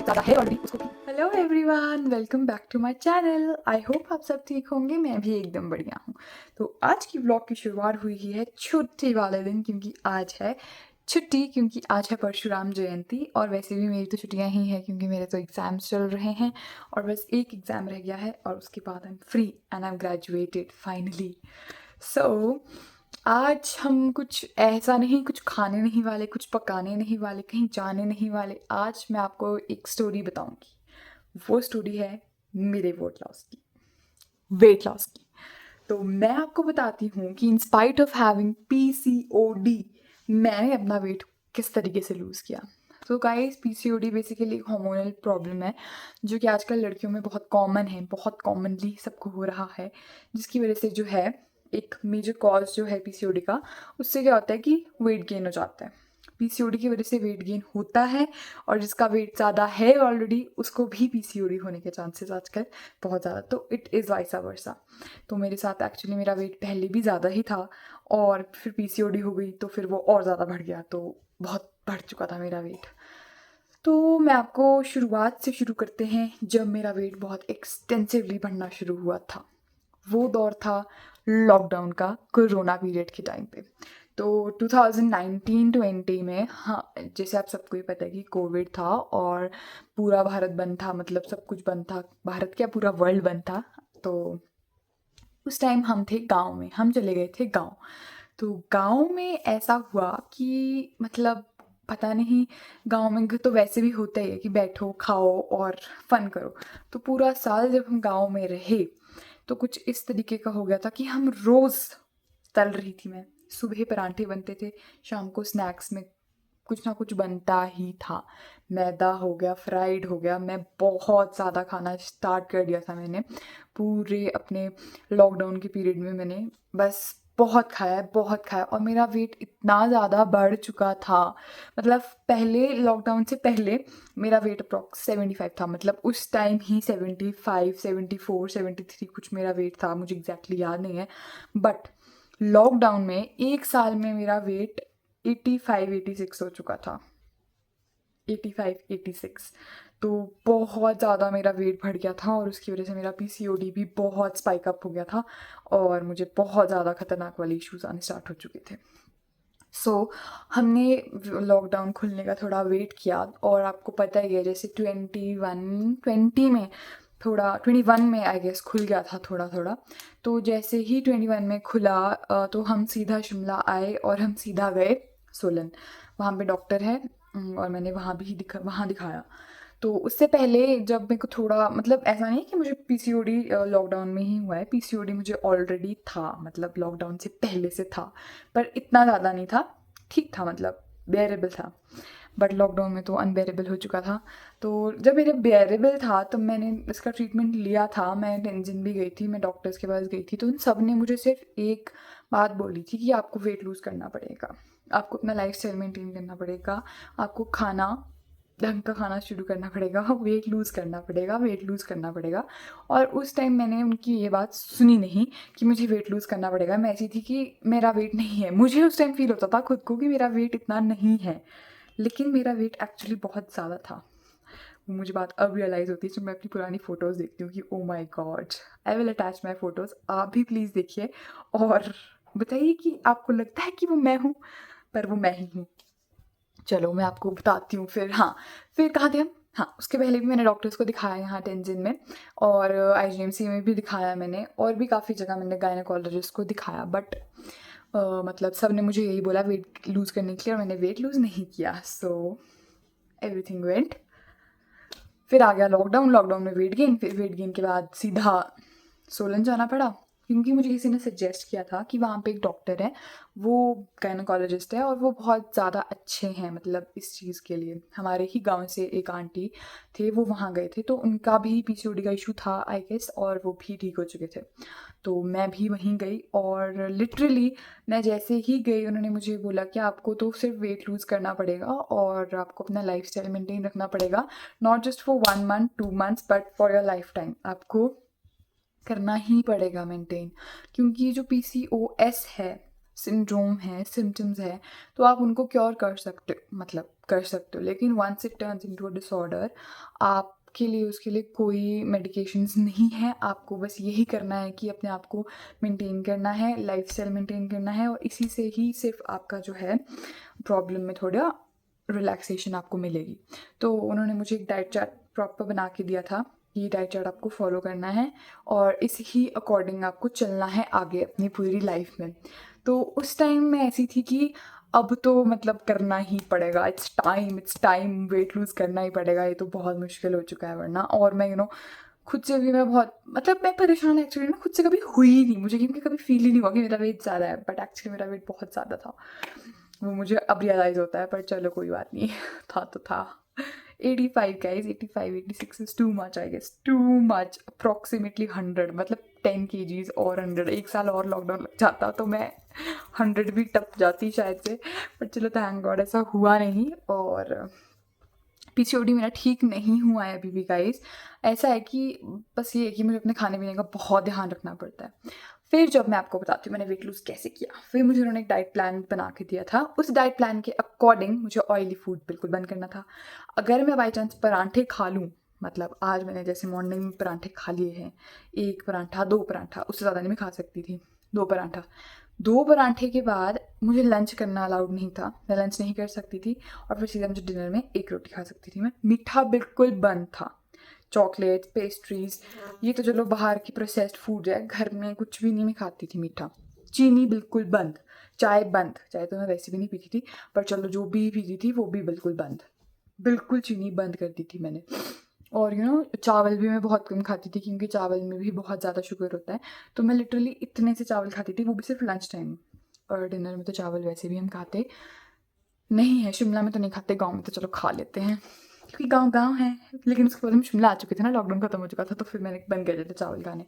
ज़्यादा है ऑलरेडी उसको भी। Hello everyone, welcome back to my channel. I hope आप सब ठीक होंगे, मैं भी एकदम बढ़िया हूँ। तो आज की व्लॉग की शुरुआत हुई है छुट्टी वाले दिन, क्योंकि आज है छुट्टी, क्योंकि आज है परशुराम जयंती। और वैसे भी मेरी तो छुट्टियाँ ही हैं, क्योंकि मेरे तो एग्ज़ाम्स चल रहे हैं और बस एक एग्ज़ाम रह गया है और उसके बाद I am free and I am graduated finally. So आज हम कुछ ऐसा नहीं, कुछ खाने नहीं वाले, कुछ पकाने नहीं वाले, कहीं जाने नहीं वाले। आज मैं आपको एक स्टोरी बताऊंगी। वो स्टोरी है मेरे वेट लॉस की। तो मैं आपको बताती हूँ कि in spite of having PCOD मैंने अपना वेट किस तरीके से लूज़ किया। तो गाइस, पीसीओडी बेसिकली एक हार्मोनल प्रॉब्लम है जो कि आजकल लड़कियों में बहुत कॉमन है, बहुत कॉमनली सबको हो रहा है, जिसकी वजह से जो है एक मेजर कॉज जो है पीसीओडी का, उससे क्या होता है कि वेट गेन हो जाता है। पीसीओडी की वजह से वेट गेन होता है और जिसका वेट ज़्यादा है ऑलरेडी उसको भी पीसीओडी होने के चांसेस आजकल बहुत ज़्यादा। तो इट इज़ वाइसा वर्सा। तो मेरे साथ एक्चुअली मेरा वेट पहले भी ज़्यादा ही था और फिर पीसीओडी हो गई तो फिर वो और ज़्यादा बढ़ गया, तो बहुत बढ़ चुका था मेरा वेट। तो मैं आपको शुरुआत से शुरू करते हैं, जब मेरा वेट बहुत एक्सटेंसिवली बढ़ना शुरू हुआ था। वो दौर था लॉकडाउन का, कोरोना पीरियड के टाइम पे। तो 2019-20 में, हाँ, जैसे आप सबको ही पता है कि कोविड था और पूरा भारत बंद था, मतलब सब कुछ बंद था, भारत क्या पूरा वर्ल्ड बंद था। तो उस टाइम हम थे गांव में, हम चले गए थे गांव। तो गांव में ऐसा हुआ कि मतलब पता नहीं, गांव में तो वैसे भी होता ही है कि बैठो खाओ और फन करो। तो पूरा साल जब हम गांव में रहे तो कुछ इस तरीके का हो गया था कि हम रोज़, तल रही थी मैं, सुबह पराठे बनते थे, शाम को स्नैक्स में कुछ ना कुछ बनता ही था। मैदा हो गया, फ्राइड हो गया। मैं बहुत ज़्यादा खाना स्टार्ट कर दिया था मैंने पूरे अपने लॉकडाउन के पीरियड में। मैंने बस बहुत खाया है, बहुत खाया, और मेरा वेट इतना ज़्यादा बढ़ चुका था। मतलब पहले, लॉकडाउन से पहले मेरा वेट अप्रॉक्स 75 था, मतलब उस टाइम ही 75, 74, 73 कुछ मेरा वेट था, मुझे एग्जैक्टली याद नहीं है। बट लॉकडाउन में एक साल में मेरा वेट 85, 86 हो चुका था। 85, 86। तो बहुत ज़्यादा मेरा वेट बढ़ गया था और उसकी वजह से मेरा पीसीओडी भी बहुत स्पाइक अप हो गया था और मुझे बहुत ज़्यादा खतरनाक वाले इश्यूज आने स्टार्ट हो चुके थे। सो हमने लॉकडाउन खुलने का थोड़ा वेट किया और आपको पता ही है, जैसे 20 में थोड़ा, 21 में आई गेस खुल गया था थोड़ा थोड़ा। तो जैसे ही 21 में खुला तो हम सीधा शिमला आए और हम सीधा गए सोलन। वहाँ पे डॉक्टर है और मैंने वहाँ दिखाया। तो उससे पहले जब मेरे को थोड़ा, मतलब ऐसा नहीं कि मुझे पीसीओडी लॉकडाउन में ही हुआ है, पीसीओडी मुझे ऑलरेडी था, मतलब लॉकडाउन से पहले से था, पर इतना ज़्यादा नहीं था, ठीक था, मतलब बेरेबल था। बट लॉकडाउन में तो अनबेरेबल हो चुका था। तो जब मेरे बेरेबल था तब मैंने इसका ट्रीटमेंट लिया था। मैं टेंजिन भी गई थी, मैं डॉक्टर्स के पास गई थी, तो उन सब ने मुझे सिर्फ एक बात बोली थी कि आपको वेट लूज़ करना पड़ेगा, आपको अपना लाइफ स्टाइल मेंटेन करना पड़ेगा, आपको खाना, ढंग का खाना शुरू करना पड़ेगा, वेट लूज़ करना पड़ेगा, वेट लूज़ करना पड़ेगा। और उस टाइम मैंने उनकी ये बात सुनी नहीं कि मुझे वेट लूज़ करना पड़ेगा। मैं ऐसी थी कि मेरा वेट नहीं है, मुझे उस टाइम फील होता था खुद को कि मेरा वेट इतना नहीं है, लेकिन मेरा वेट एक्चुअली बहुत ज़्यादा था। मुझे बात अब रियलाइज़ होती है जब मैं अपनी पुरानी फ़ोटोज़ देखती हूँ कि oh my God. I will attach my photos, आप भी प्लीज़ देखिए और बताइए कि आपको लगता है कि वो मैं हूँ, पर वो मैं ही हूँ। चलो मैं आपको बताती हूँ फिर। हाँ, फिर कहाँ थे हम? हाँ, उसके पहले भी मैंने डॉक्टर्स को दिखाया यहाँ टेंजिन में और आईजीएमसी में भी दिखाया मैंने, और भी काफ़ी जगह मैंने गायनेकोलॉजिस्ट को दिखाया। बट मतलब सब ने मुझे यही बोला वेट लूज़ करने के लिए, और मैंने वेट लूज़ नहीं किया। So everything went. फिर आ गया लॉकडाउन, लॉकडाउन में वेट गेन, फिर वेट गेन के बाद सीधा सोलन जाना पड़ा, क्योंकि मुझे किसी ने सजेस्ट किया था कि वहाँ पे एक डॉक्टर है, वो गायनोकोलॉजिस्ट है और वो बहुत ज़्यादा अच्छे हैं, मतलब इस चीज़ के लिए। हमारे ही गांव से एक आंटी थे, वो वहाँ गए थे, तो उनका भी पीसीओडी का इशू था आई गेस, और वो भी ठीक हो चुके थे। तो मैं भी वहीं गई और लिटरली मैं जैसे ही गई उन्होंने मुझे बोला कि आपको तो सिर्फ वेट लूज़ करना पड़ेगा और आपको अपना लाइफ स्टाइल मेंटेन रखना पड़ेगा, not just for 1 month 2 months but for your life time, आपको करना ही पड़ेगा मेंटेन। क्योंकि जो पीसीओएस है, सिंड्रोम है, सिम्टम्स है, तो आप उनको क्योर कर सकते, मतलब कर सकते हो, लेकिन once it turns into a disorder, आपके लिए उसके लिए कोई मेडिकेशंस नहीं है। आपको बस यही करना है कि अपने आप को मेंटेन करना है, लाइफस्टाइल मेंटेन करना है, और इसी से ही सिर्फ आपका जो है प्रॉब्लम में थोड़ा रिलैक्सेशन आपको मिलेगी। तो उन्होंने मुझे एक डाइट चार्ट प्रॉपर बना के दिया था, ये डाइट चार्ट आपको फॉलो करना है और इसी ही अकॉर्डिंग आपको चलना है आगे अपनी पूरी लाइफ में। तो उस टाइम मैं ऐसी थी कि अब तो मतलब करना ही पड़ेगा, इट्स टाइम वेट लूज़ करना ही पड़ेगा, ये तो बहुत मुश्किल हो चुका है वरना। और मैं खुद से भी मैं बहुत मतलब मैं परेशान एक्चुअली ना खुद से कभी हुई ही नहीं मुझे, क्योंकि कभी फील ही नहीं हुआ कि मेरा वेट ज़्यादा है, बट एक्चुअली मेरा वेट बहुत ज़्यादा था। वो मुझे अब रियलाइज़ होता है, पर चलो कोई बात नहीं। था तो था। 85 guys, 85 86 is too much, I guess too much, approximately 100, मतलब 10 kgs और 100, एक साल और लॉकडाउन लग जाता तो मैं 100 भी टप जाती शायद से, बट चलो थैंक गॉड ऐसा हुआ नहीं। और पीसीओडी मेरा ठीक नहीं हुआ है अभी भी गाइस। ऐसा है कि बस ये है कि मुझे अपने खाने पीने का बहुत ध्यान रखना पड़ता है। फिर जब मैं आपको बताती हूँ मैंने वेट लूज़ कैसे किया, फिर मुझे उन्होंने एक डाइट प्लान बना के दिया था। उस डाइट प्लान के अकॉर्डिंग मुझे ऑयली फूड बिल्कुल बंद करना था। अगर मैं बाई चांस परांठे खा लूँ, मतलब आज मैंने जैसे मॉर्निंग में परांठे खा लिए हैं, एक परांठा, दो परांठा, उससे ज़्यादा नहीं मैं खा सकती थी, दो परांठा, दो परांठे के बाद मुझे लंच करना अलाउड नहीं था, मैं लंच नहीं कर सकती थी। और फिर सीधा मुझे डिनर में एक रोटी खा सकती थी मैं। मीठा बिल्कुल बंद था, चॉकलेट्स, पेस्ट्रीज, ये तो चलो बाहर की प्रोसेस्ड फूड है, घर में कुछ भी नहीं मैं खाती थी मीठा। चीनी बिल्कुल बंद, चाय बंद, चाय तो मैं वैसे भी नहीं पीती थी, पर चलो जो भी पीती थी वो भी बिल्कुल बंद, बिल्कुल चीनी बंद कर दी थी मैंने। और चावल भी मैं बहुत कम खाती थी, क्योंकि चावल में भी बहुत ज़्यादा शुगर होता है। तो मैं लिटरली इतने से चावल खाती थी, वो भी सिर्फ लंच टाइम, और डिनर में तो चावल वैसे भी हम खाते नहीं है। शिमला में तो नहीं खाते, गाँव में तो चलो खा लेते हैं, क्योंकि गाँव गाँव है। लेकिन उसके बाद हम शिमला आ चुके थे ना, लॉकडाउन खत्म हो चुका था, तो फिर मैंने बंद कर दिए थे चावल खाने।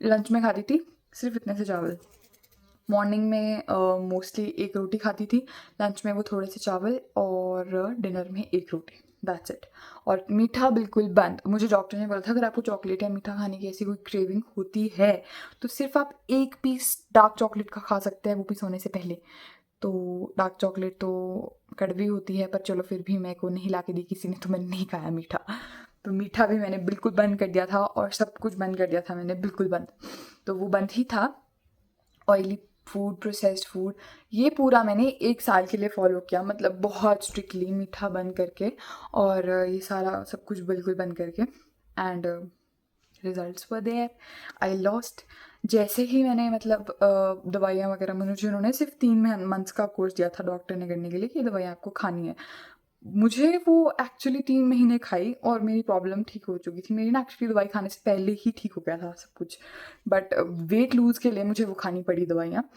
लंच में खाती थी सिर्फ इतने से चावल, मॉर्निंग में मोस्टली एक रोटी खाती थी, लंच में वो थोड़े से चावल, और डिनर में एक रोटी, दैट्स इट। और मीठा बिल्कुल बंद। मुझे डॉक्टर ने बोला था अगर आपको चॉकलेट या मीठा खाने की ऐसी कोई क्रेविंग होती है तो सिर्फ आप एक पीस डार्क चॉकलेट का खा सकते हैं, वो भी सोने से पहले। तो डार्क चॉकलेट तो कड़वी होती है, पर चलो फिर भी मेरे को नहीं ला के दी किसी ने, तो मैंने नहीं खाया मीठा। तो मीठा भी मैंने बिल्कुल बंद कर दिया था, और सब कुछ बंद कर दिया था मैंने बिल्कुल बंद। तो वो बंद ही था। ऑयली फूड, प्रोसेस्ड फूड, ये पूरा मैंने एक साल के लिए फॉलो किया, मतलब बहुत स्ट्रिक्टली मीठा बंद करके, और ये सारा सब कुछ बिल्कुल बंद करके। And results were there, I lost. जैसे ही मैंने मतलब दवाइयाँ वगैरह मुझे उन्होंने सिर्फ 3 मंथ्स का कोर्स दिया था डॉक्टर ने करने के लिए कि दवाइयाँ आपको खानी है। मुझे वो एक्चुअली 3 महीने खाई और मेरी प्रॉब्लम ठीक हो चुकी थी। मेरी ना एक्चुअली दवाई खाने से पहले ही ठीक हो गया था सब कुछ, बट वेट लूज़ के लिए मुझे वो खानी पड़ी दवाइयाँ।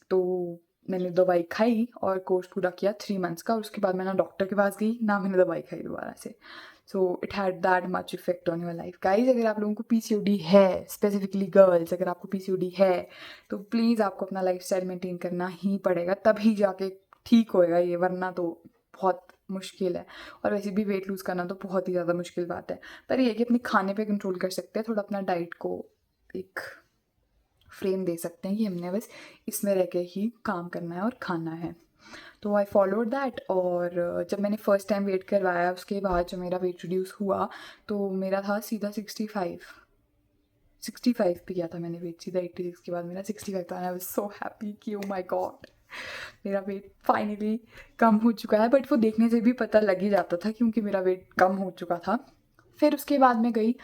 तो मैंने दवाई खाई और कोर्स पूरा किया 3 मंथ्स का, और उसके बाद मैं ना डॉक्टर के पास गई ना मैंने दवाई खाई दोबारा से। So it had that much effect on your life guys. अगर आप लोगों को पीसीओडी है, स्पेसिफिकली गर्ल्स, अगर आपको पीसीओडी है तो प्लीज़ आपको अपना लाइफस्टाइल मेंटेन करना ही पड़ेगा, तभी जाके ठीक होएगा ये, वरना तो बहुत मुश्किल है। और वैसे भी वेट लूज़ करना तो बहुत ही ज़्यादा मुश्किल बात है, पर ये है कि अपने खाने पे कंट्रोल कर सकते हैं, थोड़ा अपना डाइट को एक फ्रेम दे सकते हैं कि हमने बस इसमें रह के ही काम करना है और खाना है। तो आई फॉलोड दैट। और जब मैंने फ़र्स्ट टाइम वेट करवाया उसके बाद जो मेरा वेट रिड्यूस हुआ, तो मेरा था सीधा 65 पे किया था मैंने वेट, सीधा 86 के बाद मेरा 65 था। आई वाज सो हैप्पी कि ओ माय गॉड मेरा वेट फाइनली कम हो चुका है। बट वो देखने से भी पता लग ही जाता था, क्योंकि मेरा वेट कम हो चुका था। फिर उसके बाद मैं गई,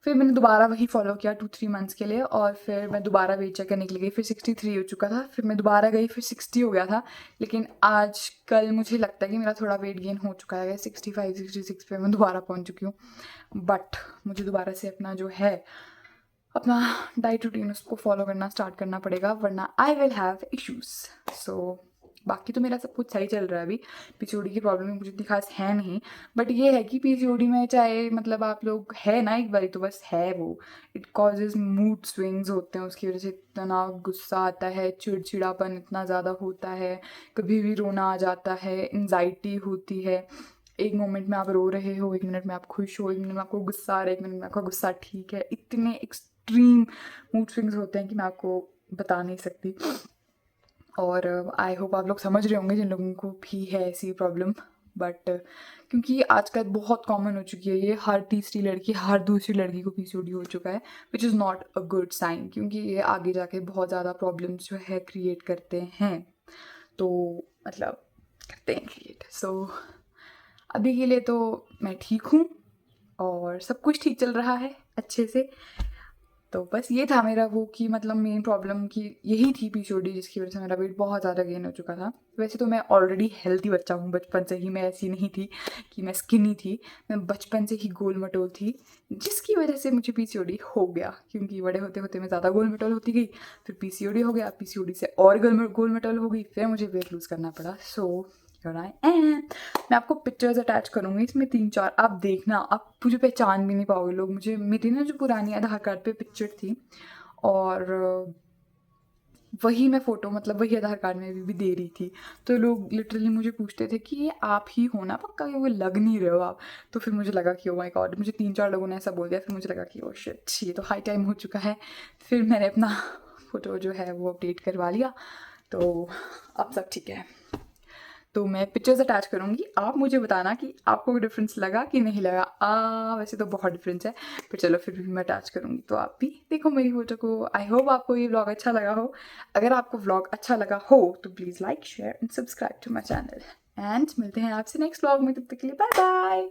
फिर मैंने दोबारा वही फॉलो किया 2-3 मंथ्स के लिए, और फिर मैं दोबारा वेट चेक करने के लिए गई, फिर 63 हो चुका था। फिर मैं दोबारा गई, फिर 60 हो गया था। लेकिन आज कल मुझे लगता है कि मेरा थोड़ा वेट गेन हो चुका है, 65-66 पे मैं दोबारा पहुंच चुकी हूँ। बट मुझे दोबारा से अपना जो है अपना डाइट रूटीन उसको फॉलो करना स्टार्ट करना पड़ेगा, वरना आई विल हैव इश्यूज। सो बाकी तो मेरा सब कुछ सही चल रहा है अभी। पीसीओडी की प्रॉब्लम मुझे इतनी खास है नहीं, बट ये है कि पीसीओडी में चाहे मतलब आप लोग है ना एक बारी तो बस है वो, इट कॉजेज मूड स्विंग्स होते हैं, उसकी वजह से इतना गुस्सा आता है, चिड़चिड़ापन इतना ज़्यादा होता है, कभी भी रोना आ जाता है, एंजाइटी होती है। एक मोमेंट में आप रो रहे हो, एक मिनट में आप खुश हो, एक मिनट में आपको गुस्सा आ रहा है, एक मिनट में आपका गुस्सा ठीक है। इतने एक्सट्रीम मूड स्विंग्स होते हैं कि मैं आपको बता नहीं सकती। और आई होप आप लोग समझ रहे होंगे जिन लोगों को भी है ऐसी प्रॉब्लम। बट क्योंकि आजकल बहुत कॉमन हो चुकी है ये, हर तीसरी लड़की हर दूसरी लड़की को पीसीओडी हो चुका है, which is not a good sign, क्योंकि ये आगे जाके बहुत ज़्यादा प्रॉब्लम्स जो है क्रिएट करते हैं, तो मतलब करते हैं क्रिएट। सो अभी के लिए तो मैं ठीक हूँ और सब कुछ ठीक चल रहा है अच्छे से। तो बस ये था मेरा वो कि मतलब मेन प्रॉब्लम की यही थी पीसीओडी, जिसकी वजह से मेरा वेट बहुत ज़्यादा गेन हो चुका था। वैसे तो मैं ऑलरेडी हेल्दी बच्चा हूँ, बचपन से ही मैं ऐसी नहीं थी कि मैं स्किनी थी, मैं बचपन से ही गोल मटोल थी, जिसकी वजह से मुझे पीसीओडी हो गया, क्योंकि बड़े होते होते मैं ज़्यादा गोल मटोल होती गई, फिर पीसीओडी हो गया, पीसीओडी से और गोल मटोल हो गई, फिर मुझे वेट लूज़ करना पड़ा। So here I am. मैं आपको पिक्चर्स अटैच करूँगी, इसमें 3-4 आप देखना, आप मुझे पहचान भी नहीं पाओगे लोग। मुझे मेरी ना जो पुरानी आधार कार्ड पे पिक्चर थी, और वही मैं फ़ोटो मतलब वही आधार कार्ड में भी दे रही थी, तो लोग लिटरली मुझे पूछते थे कि ये आप ही हो ना, पक्का वो लग नहीं रहे हो आप। तो फिर मुझे लगा कि ओ माय गॉड, मुझे 3-4 लोगों ने ऐसा बोल दिया, फिर मुझे लगा कि ओ शिट, ये तो हाई टाइम हो चुका है। फिर मैंने अपना फ़ोटो जो है वो अपडेट करवा लिया, तो अब सब ठीक है। तो मैं पिक्चर्स अटैच करूँगी, आप मुझे बताना कि आपको डिफरेंस लगा कि नहीं लगा। वैसे तो बहुत डिफरेंस है, पर चलो फिर भी मैं अटैच करूँगी, तो आप भी देखो मेरी फोटो को। आई होप आपको ये व्लॉग अच्छा लगा हो। अगर आपको व्लॉग अच्छा लगा हो तो please like, share and subscribe to my channel, and मिलते हैं आपसे नेक्स्ट व्लॉग में। तब तक के लिए बाय बाय।